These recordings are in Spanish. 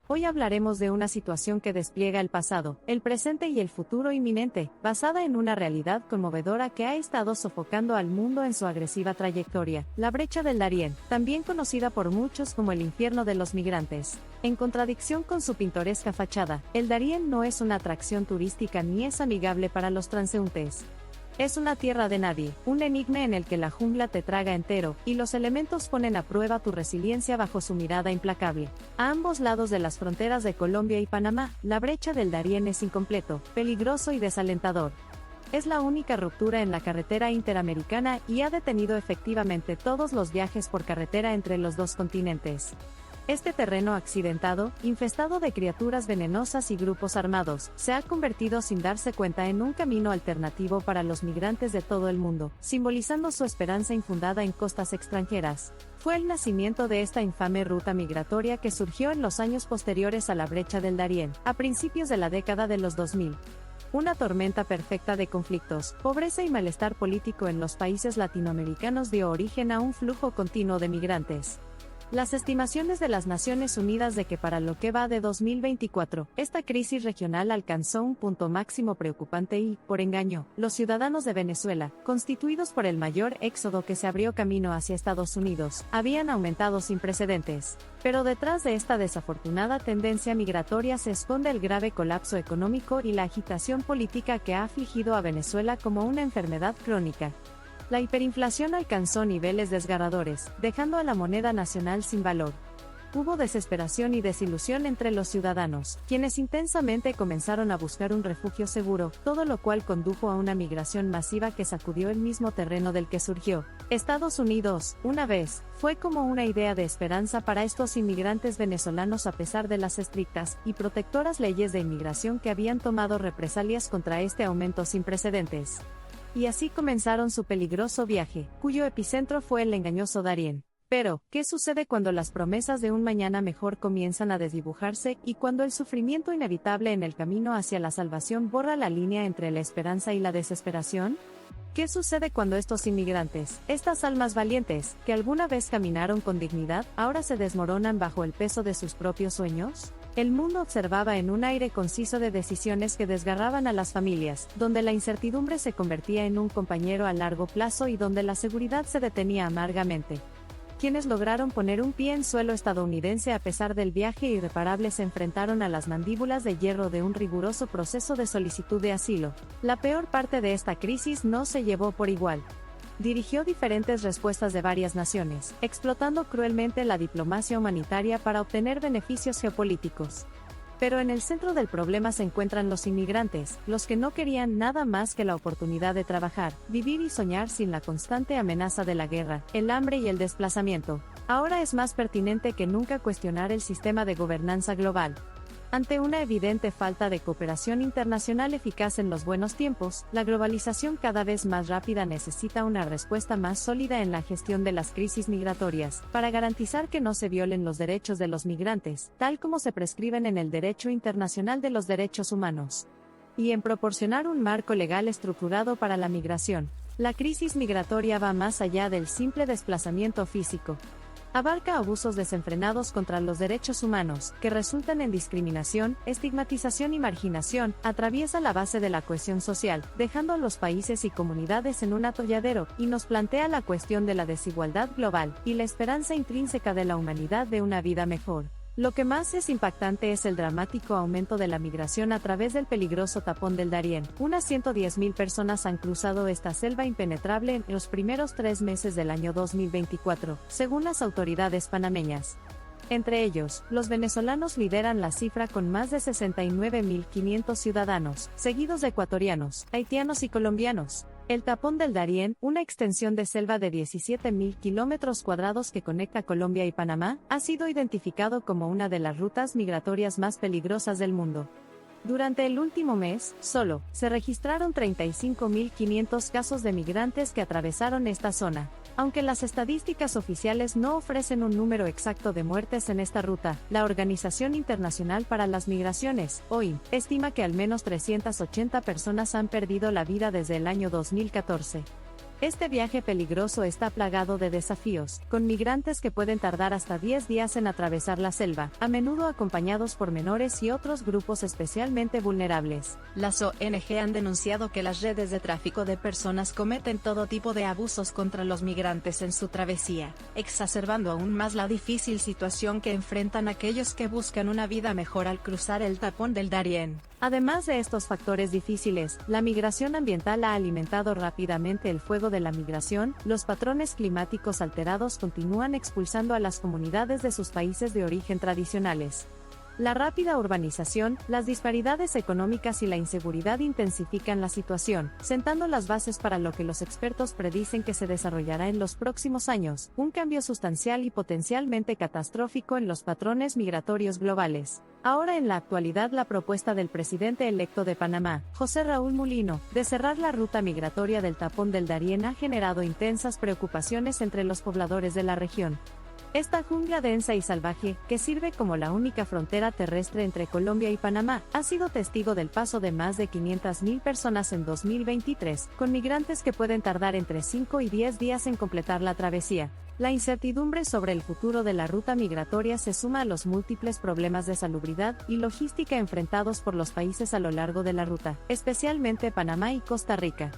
Hoy hablaremos de una situación que despliega el pasado, el presente y el futuro inminente, basada en una realidad conmovedora que ha estado sofocando al mundo en su agresiva trayectoria, la brecha del Darién, también conocida por muchos como el infierno de los migrantes. En contradicción con su pintoresca fachada, el Darién no es una atracción turística ni es amigable para los transeúntes. Es una tierra de nadie, un enigma en el que la jungla te traga entero, y los elementos ponen a prueba tu resiliencia bajo su mirada implacable. A ambos lados de las fronteras de Colombia y Panamá, la brecha del Darién es incompleto, peligroso y desalentador. Es la única ruptura en la carretera interamericana y ha detenido efectivamente todos los viajes por carretera entre los dos continentes. Este terreno accidentado, infestado de criaturas venenosas y grupos armados, se ha convertido sin darse cuenta en un camino alternativo para los migrantes de todo el mundo, simbolizando su esperanza infundada en costas extranjeras. Fue el nacimiento de esta infame ruta migratoria que surgió en los años posteriores a la brecha del Darién, a principios de la década de los 2000. Una tormenta perfecta de conflictos, pobreza y malestar político en los países latinoamericanos dio origen a un flujo continuo de migrantes. Las estimaciones de las Naciones Unidas de que para lo que va de 2024, esta crisis regional alcanzó un punto máximo preocupante y, por engaño, los ciudadanos de Venezuela, constituidos por el mayor éxodo que se abrió camino hacia Estados Unidos, habían aumentado sin precedentes. Pero detrás de esta desafortunada tendencia migratoria se esconde el grave colapso económico y la agitación política que ha afligido a Venezuela como una enfermedad crónica. La hiperinflación alcanzó niveles desgarradores, dejando a la moneda nacional sin valor. Hubo desesperación y desilusión entre los ciudadanos, quienes intensamente comenzaron a buscar un refugio seguro, todo lo cual condujo a una migración masiva que sacudió el mismo terreno del que surgió. Estados Unidos, una vez, fue como una idea de esperanza para estos inmigrantes venezolanos a pesar de las estrictas y protectoras leyes de inmigración que habían tomado represalias contra este aumento sin precedentes. Y así comenzaron su peligroso viaje, cuyo epicentro fue el engañoso Darién. Pero, ¿qué sucede cuando las promesas de un mañana mejor comienzan a desdibujarse y cuando el sufrimiento inevitable en el camino hacia la salvación borra la línea entre la esperanza y la desesperación? ¿Qué sucede cuando estos inmigrantes, estas almas valientes, que alguna vez caminaron con dignidad, ahora se desmoronan bajo el peso de sus propios sueños? El mundo observaba en un aire conciso de decisiones que desgarraban a las familias, donde la incertidumbre se convertía en un compañero a largo plazo y donde la seguridad se detenía amargamente. Quienes lograron poner un pie en suelo estadounidense a pesar del viaje irreparable se enfrentaron a las mandíbulas de hierro de un riguroso proceso de solicitud de asilo. La peor parte de esta crisis no se llevó por igual. Dirigió diferentes respuestas de varias naciones, explotando cruelmente la diplomacia humanitaria para obtener beneficios geopolíticos. Pero en el centro del problema se encuentran los inmigrantes, los que no querían nada más que la oportunidad de trabajar, vivir y soñar sin la constante amenaza de la guerra, el hambre y el desplazamiento. Ahora es más pertinente que nunca cuestionar el sistema de gobernanza global. Ante una evidente falta de cooperación internacional eficaz en los buenos tiempos, la globalización cada vez más rápida necesita una respuesta más sólida en la gestión de las crisis migratorias, para garantizar que no se violen los derechos de los migrantes, tal como se prescriben en el derecho internacional de los derechos humanos. Y en proporcionar un marco legal estructurado para la migración. La crisis migratoria va más allá del simple desplazamiento físico. Abarca abusos desenfrenados contra los derechos humanos, que resultan en discriminación, estigmatización y marginación, atraviesa la base de la cohesión social, dejando a los países y comunidades en un atolladero, y nos plantea la cuestión de la desigualdad global, y la esperanza intrínseca de la humanidad de una vida mejor. Lo que más es impactante es el dramático aumento de la migración a través del peligroso tapón del Darién. Unas 110.000 personas han cruzado esta selva impenetrable en los primeros 3 meses del año 2024, según las autoridades panameñas. Entre ellos, los venezolanos lideran la cifra con más de 69.500 ciudadanos, seguidos de ecuatorianos, haitianos y colombianos. El tapón del Darién, una extensión de selva de 17.000 kilómetros cuadrados que conecta Colombia y Panamá, ha sido identificado como una de las rutas migratorias más peligrosas del mundo. Durante el último mes, solo, se registraron 35.500 casos de migrantes que atravesaron esta zona. Aunque las estadísticas oficiales no ofrecen un número exacto de muertes en esta ruta, la Organización Internacional para las Migraciones, OIM, estima que al menos 380 personas han perdido la vida desde el año 2014. Este viaje peligroso está plagado de desafíos, con migrantes que pueden tardar hasta 10 días en atravesar la selva, a menudo acompañados por menores y otros grupos especialmente vulnerables. Las ONG han denunciado que las redes de tráfico de personas cometen todo tipo de abusos contra los migrantes en su travesía, exacerbando aún más la difícil situación que enfrentan aquellos que buscan una vida mejor al cruzar el tapón del Darién. Además de estos factores difíciles, la migración ambiental ha alimentado rápidamente el fuego de la migración. Los patrones climáticos alterados continúan expulsando a las comunidades de sus países de origen tradicionales. La rápida urbanización, las disparidades económicas y la inseguridad intensifican la situación, sentando las bases para lo que los expertos predicen que se desarrollará en los próximos años, un cambio sustancial y potencialmente catastrófico en los patrones migratorios globales. Ahora en la actualidad la propuesta del presidente electo de Panamá, José Raúl Mulino, de cerrar la ruta migratoria del tapón del Darién ha generado intensas preocupaciones entre los pobladores de la región. Esta jungla densa y salvaje, que sirve como la única frontera terrestre entre Colombia y Panamá, ha sido testigo del paso de más de 500.000 personas en 2023, con migrantes que pueden tardar entre 5 y 10 días en completar la travesía. La incertidumbre sobre el futuro de la ruta migratoria se suma a los múltiples problemas de salubridad y logística enfrentados por los países a lo largo de la ruta, especialmente Panamá y Costa Rica.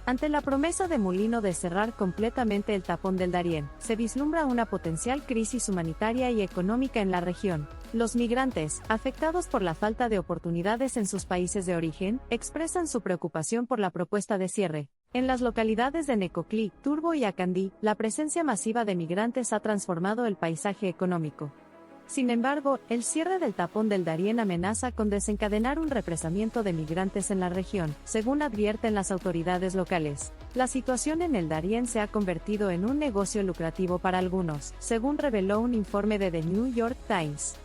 Ante la promesa de Mulino de cerrar completamente el tapón del Darién, se vislumbra una potencial crisis humanitaria y económica en la región. Los migrantes, afectados por la falta de oportunidades en sus países de origen, expresan su preocupación por la propuesta de cierre. En las localidades de Necoclí, Turbo y Acandí, la presencia masiva de migrantes ha transformado el paisaje económico. Sin embargo, el cierre del tapón del Darién amenaza con desencadenar un represamiento de migrantes en la región, según advierten las autoridades locales. La situación en el Darién se ha convertido en un negocio lucrativo para algunos, según reveló un informe de The New York Times.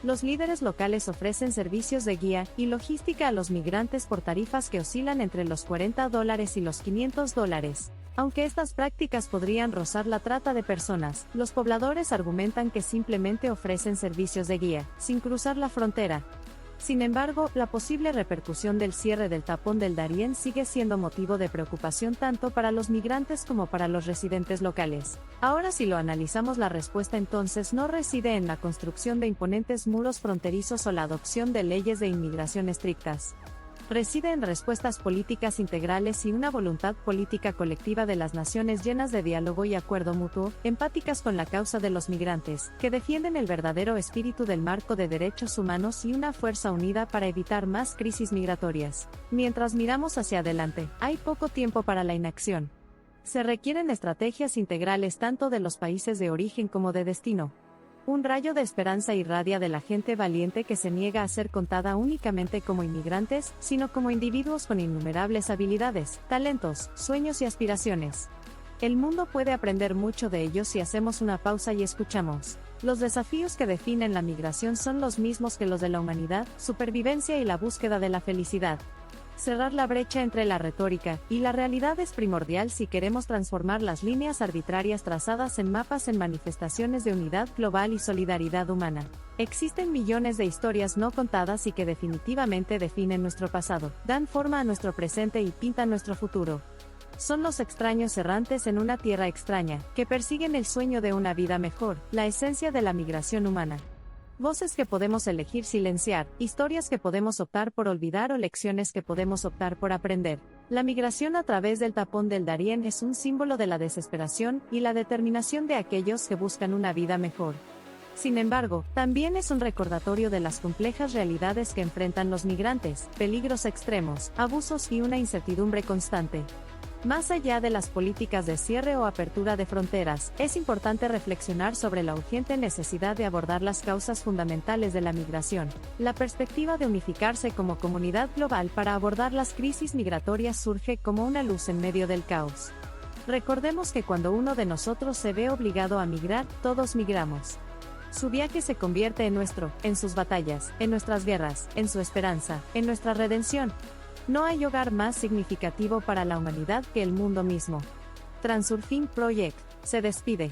Los líderes locales ofrecen servicios de guía y logística a los migrantes por tarifas que oscilan entre los $40 y los $500. Aunque estas prácticas podrían rozar la trata de personas, los pobladores argumentan que simplemente ofrecen servicios de guía, sin cruzar la frontera. Sin embargo, la posible repercusión del cierre del tapón del Darién sigue siendo motivo de preocupación tanto para los migrantes como para los residentes locales. Ahora, si lo analizamos, la respuesta entonces no reside en la construcción de imponentes muros fronterizos o la adopción de leyes de inmigración estrictas. Reside en respuestas políticas integrales y una voluntad política colectiva de las naciones llenas de diálogo y acuerdo mutuo, empáticas con la causa de los migrantes, que defienden el verdadero espíritu del marco de derechos humanos y una fuerza unida para evitar más crisis migratorias. Mientras miramos hacia adelante, hay poco tiempo para la inacción. Se requieren estrategias integrales tanto de los países de origen como de destino. Un rayo de esperanza irradia de la gente valiente que se niega a ser contada únicamente como inmigrantes, sino como individuos con innumerables habilidades, talentos, sueños y aspiraciones. El mundo puede aprender mucho de ellos si hacemos una pausa y escuchamos. Los desafíos que definen la migración son los mismos que los de la humanidad: supervivencia y la búsqueda de la felicidad. Cerrar la brecha entre la retórica y la realidad es primordial si queremos transformar las líneas arbitrarias trazadas en mapas en manifestaciones de unidad global y solidaridad humana. Existen millones de historias no contadas y que definitivamente definen nuestro pasado, dan forma a nuestro presente y pintan nuestro futuro. Son los extraños errantes en una tierra extraña, que persiguen el sueño de una vida mejor, la esencia de la migración humana. Voces que podemos elegir silenciar, historias que podemos optar por olvidar o lecciones que podemos optar por aprender. La migración a través del tapón del Darién es un símbolo de la desesperación y la determinación de aquellos que buscan una vida mejor. Sin embargo, también es un recordatorio de las complejas realidades que enfrentan los migrantes: peligros extremos, abusos y una incertidumbre constante. Más allá de las políticas de cierre o apertura de fronteras, es importante reflexionar sobre la urgente necesidad de abordar las causas fundamentales de la migración. La perspectiva de unificarse como comunidad global para abordar las crisis migratorias surge como una luz en medio del caos. Recordemos que cuando uno de nosotros se ve obligado a migrar, todos migramos. Su viaje se convierte en nuestro, en sus batallas, en nuestras guerras, en su esperanza, en nuestra redención. No hay hogar más significativo para la humanidad que el mundo mismo. Transurfing Project se despide.